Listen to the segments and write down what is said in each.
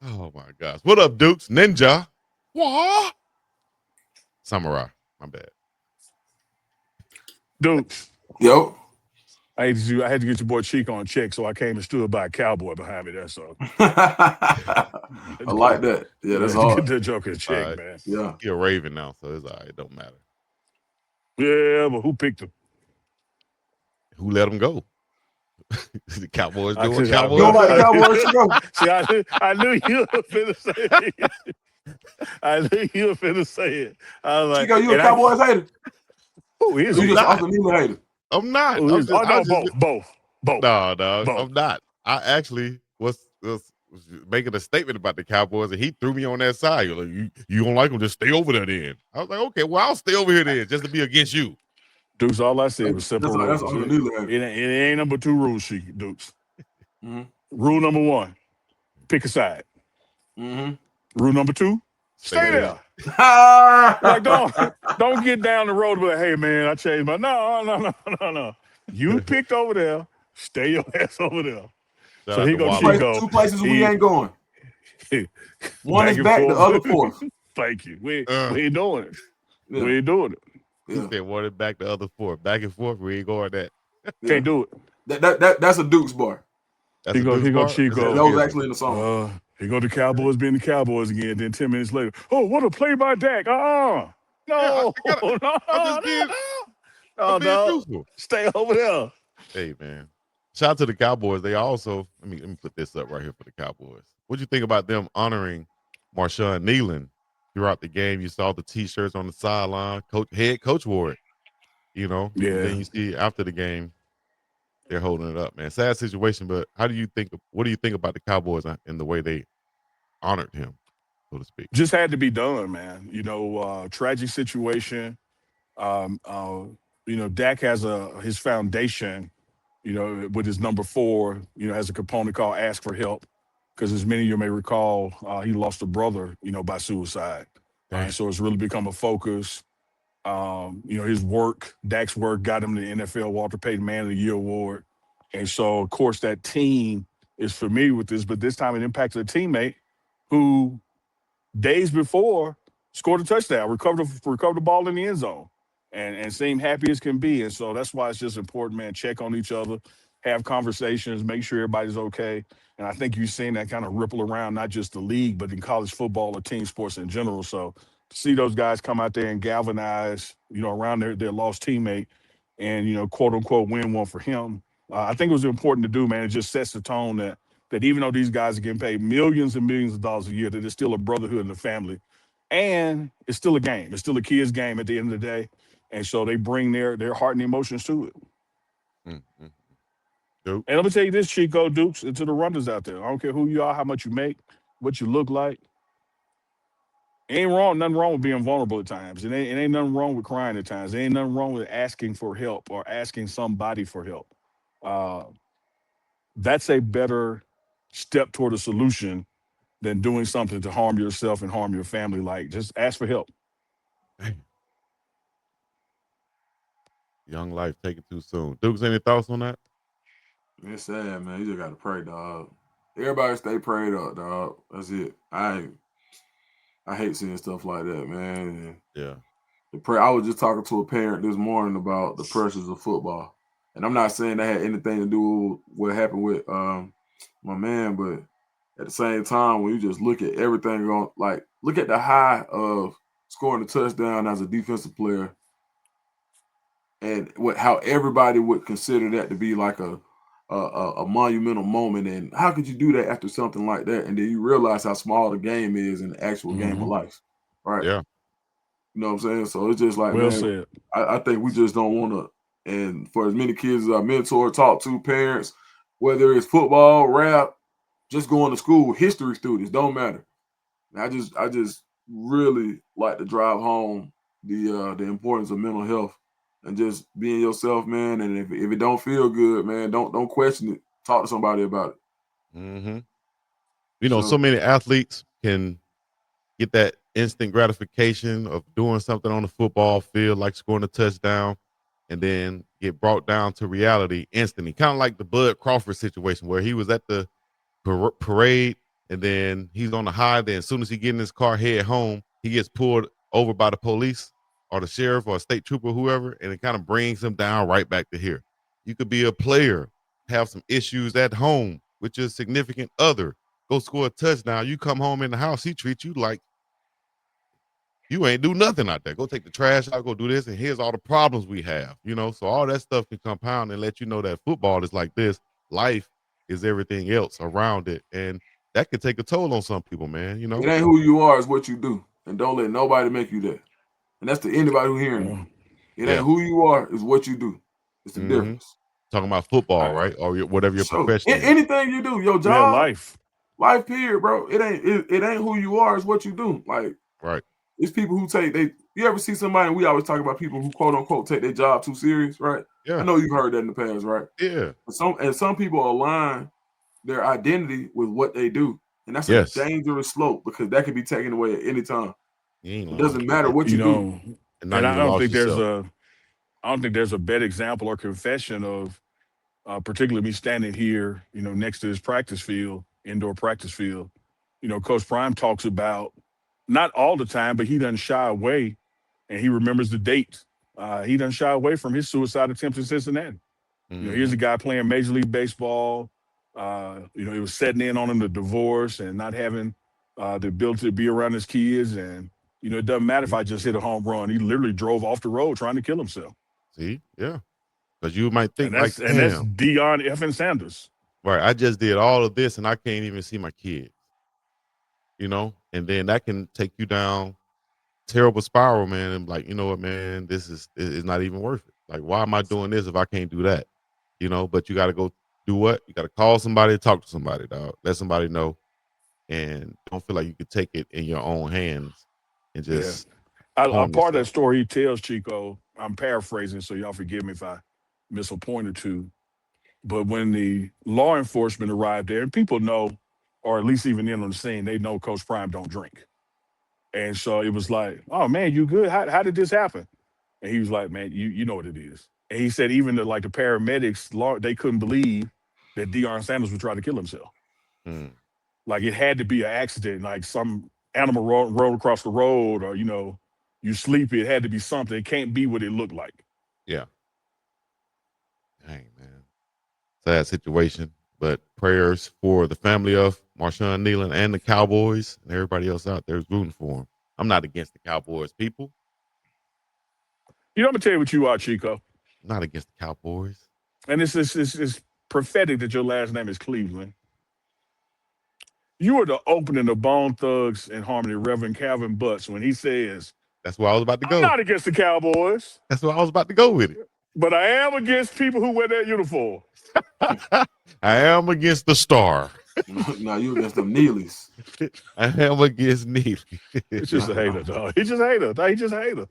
Oh my gosh. What up, Dukes? Ninja. What? Samurai. My bad. Dukes. Yo. I had to get your boy Chico on check, so I came and stood by a cowboy behind me. That's all. I like that. Yeah, that's Get hard. the joke in check, man. Yeah. He a Raven now, so it's all right. It don't matter. Yeah, but who picked him? Who let him go? The Cowboys do what You Cowboys don't like the do. Cowboys to go? See, I knew you were finna say it. I knew you were finna say it. I was like, Chico, you a Cowboys hater? Who is You he? just Austin Kneeland hater? I'm not. Who is? Oh no, both. No, Both. I'm not. I actually was making a statement about the Cowboys, and he threw me on that side. You're like, you don't like them, just stay over there then. I was like, okay, well, I'll stay over here then, just to be against you. Dukes, all I said was simple rules. That's Austin Kneeland. It ain't number 2 rules, Dukes. Mm-hmm. Rule number 1, pick a side. Mm-hmm. Rule number 2, stay there. Like don't get down the road and be like, hey man, I changed my no. You picked over there, stay your ass over there. Shout so out he to go Wally. Chico. Two places we ain't going. One is back, the other forth. Thank you. We ain't doing it. Yeah. We ain't doing it. He said one is back, the other forth. Back and forth, we ain't going that. Can't do it. That's a Dukes bar. That's He go Chico. That was actually in the song. He go the Cowboys being the Cowboys again. Then 10 minutes later, oh, what a play by Dak. No, no. Stay over there. Hey man, shout out to the Cowboys. They also let me put this up right here for the Cowboys. What do you think about them honoring Marshawn Kneeland throughout the game? You saw the T-shirts on the sideline. Head coach wore it. You know, yeah. And then you see after the game, they're holding it up, man. Sad situation, but what do you think about the Cowboys and the way they honored him, so to speak? Just had to be done, man. Tragic situation. Dak has his foundation, with his number 4, has a component called ask for help. Because as many of you may recall, he lost a brother, by suicide. So it's really become a focus. Dak's work got him the NFL Walter Payton Man of the Year award. And so, of course, that team is familiar with this, but this time it impacted a teammate who days before scored a touchdown, recovered the ball in the end zone, and seemed happy as can be. And so that's why it's just important, man, check on each other, have conversations, make sure everybody's okay. And I think you've seen that kind of ripple around, not just the league, but in college football or team sports in general. So to see those guys come out there and galvanize, around their lost teammate and, quote unquote, win one for him. I think it was important to do, man. It just sets the tone that even though these guys are getting paid millions and millions of dollars a year, that it's still a brotherhood in the family. And it's still a game. It's still a kid's game at the end of the day. And so they bring their heart and emotions to it. Mm-hmm. And let me tell you this, Chico, Dukes, and to the runners out there. I don't care who you are, how much you make, what you look like. Nothing wrong with being vulnerable at times. It ain't nothing wrong with crying at times. There ain't nothing wrong with asking for help or asking somebody for help. That's a better step toward a solution than doing something to harm yourself and harm your family. Like, just ask for help. Young life taken too soon. Dukes, any thoughts on that? It's sad, man. You just gotta pray, dog. Everybody stay prayed up, dog. That's it. I hate seeing stuff like that, man. Yeah. I was just talking to a parent this morning about the pressures of football. And I'm not saying that had anything to do with what happened with my man, but at the same time, when you just look at everything going, like, look at the high of scoring a touchdown as a defensive player and how everybody would consider that to be like a monumental moment. And how could you do that after something like that? And then you realize how small the game is in the actual game of life, right? Yeah. You know what I'm saying? So it's just like, well man, said. I think we just don't want to. And for as many kids as I mentor, talk to, parents, whether it's football, rap, just going to school, history students, don't matter. I just really like to drive home the importance of mental health and just being yourself, man. And if it don't feel good, man, don't question it. Talk to somebody about it. Mm-hmm. So many athletes can get that instant gratification of doing something on the football field, like scoring a touchdown, and then get brought down to reality instantly. Kind of like the Bud Crawford situation where he was at the parade and then he's on the high. Then as soon as he get in his car, head home, he gets pulled over by the police or the sheriff or a state trooper, whoever, and it kind of brings him down right back to here. You could be a player, have some issues at home with your significant other, go score a touchdown. You come home in the house, he treats you like you ain't do nothing out there. Go take the trash out, go do this, and here's all the problems we have, So all that stuff can compound and let you know that football is like this. Life is everything else around it, and that can take a toll on some people, man. It ain't who you are, it's what you do, and don't let nobody make you that. And that's to anybody who hearing you. It ain't who you are, it's what you do. It's the difference. Talking about football, right? Or whatever your profession is. Anything you do, your job, life period, bro. It ain't who you are, it's what you do. Like, right. It's people who you ever see somebody, and we always talk about people who quote unquote take their job too serious, right? Yeah. I know you've heard that in the past, right? Yeah. Some people align their identity with what they do. And that's a dangerous slope because that can be taken away at any time. It doesn't matter what you do. And I don't think there's a better example or confession of particularly me standing here, next to this practice field, indoor practice field. Coach Prime talks about, not all the time, but he doesn't shy away, and he remembers the date. He doesn't shy away from his suicide attempt in Cincinnati. Here's a guy playing Major League Baseball. It was setting in on him, the divorce and not having the ability to be around his kids. And, it doesn't matter if I just hit a home run. He literally drove off the road trying to kill himself. See? Yeah. Because you might think and that's Deion F. Sanders. Right. I just did all of this and I can't even see my kids. And then that can take you down terrible spiral, man. And like, you know what, man, this is not even worth it. Like, why am I doing this if I can't do that? But you got to go do what? You got to call somebody, talk to somebody, dog. Let somebody know, and don't feel like you could take it in your own hands and just. A part of that story he tells, Chico, I'm paraphrasing, so y'all forgive me if I miss a point or two. But when the law enforcement arrived there, and people know, or at least even in on the scene, they know Coach Prime don't drink. And so it was like, oh, man, you good? How did this happen? And he was like, man, you know what it is. And he said even the paramedics, they couldn't believe that Deion Sanders would try to kill himself. Like it had to be an accident, like some animal rode across the road or, you sleepy. It had to be something. It can't be what it looked like. Yeah. Dang, man. Sad situation. But prayers for the family of Marshawn Kneeland and the Cowboys and everybody else out there rooting for him. I'm not against the Cowboys, people. I'm going to tell you what you are, Chico. I'm not against the Cowboys. And it's prophetic that your last name is Cleveland. You are the opening of Bone Thugs and Harmony, Reverend Calvin Butts, when he says, that's where I was about to go. I'm not against the Cowboys. That's where I was about to go with it. But I am against people who wear that uniform. I am against the star. No, you against them Neelys. I am against Neely. It's just a hater, dog. He's just a hater. He's just a hater.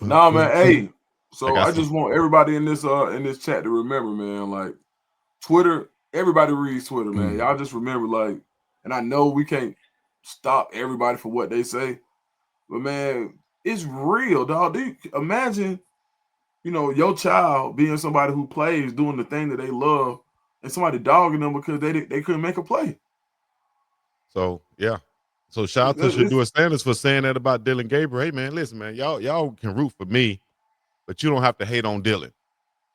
Nah, man. Hey, so I just want everybody in this chat to remember, man. Like Twitter, everybody reads Twitter, man. Y'all just remember, like, and I know we can't stop everybody for what they say, but man, it's real, dog. Imagine, your child being somebody who plays, doing the thing that they love, and somebody dogging them because they couldn't make a play. So yeah. So shout out to Shadua Sanders for saying that about Dylan Gabriel. Hey man, listen, man, y'all can root for me, but you don't have to hate on Dylan.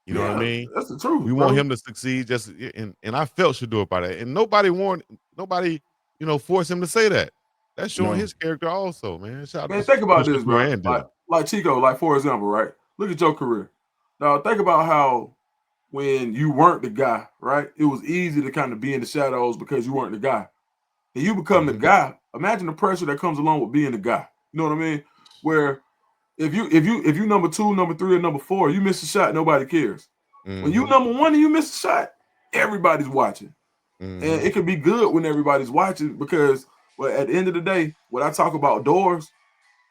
You know what I mean? That's the truth. We want him to succeed. And I felt Shadua about that. And nobody forced him to say that. That's showing his character also, man. Think about this, bro. Like Chico, like for example, right? Look at your career. Now think about how when you weren't the guy, right? It was easy to kind of be in the shadows because you weren't the guy. And you become the guy. Imagine the pressure that comes along with being the guy. You know what I mean? Where if you number 2, number 3, or number 4, you miss a shot, nobody cares. When you number 1 and you miss a shot, everybody's watching. And it can be good when everybody's watching because, well, at the end of the day, when I talk about doors,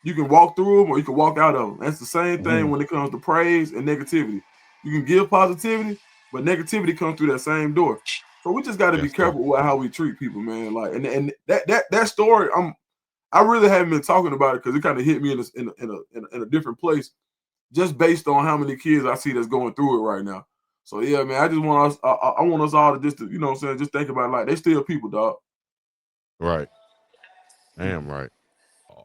you can walk through them or you can walk out of them. That's the same thing when it comes to praise and negativity. You can give positivity, but negativity comes through that same door. So we just got to be careful with how we treat people, man. Like, and that story, I really haven't been talking about it because it kind of hit me in a different place, just based on how many kids I see that's going through it right now. So yeah, man, I just want us. I want us all to just, you know what I'm saying, just think about it like they still people, dog. Right. Damn right. Oh.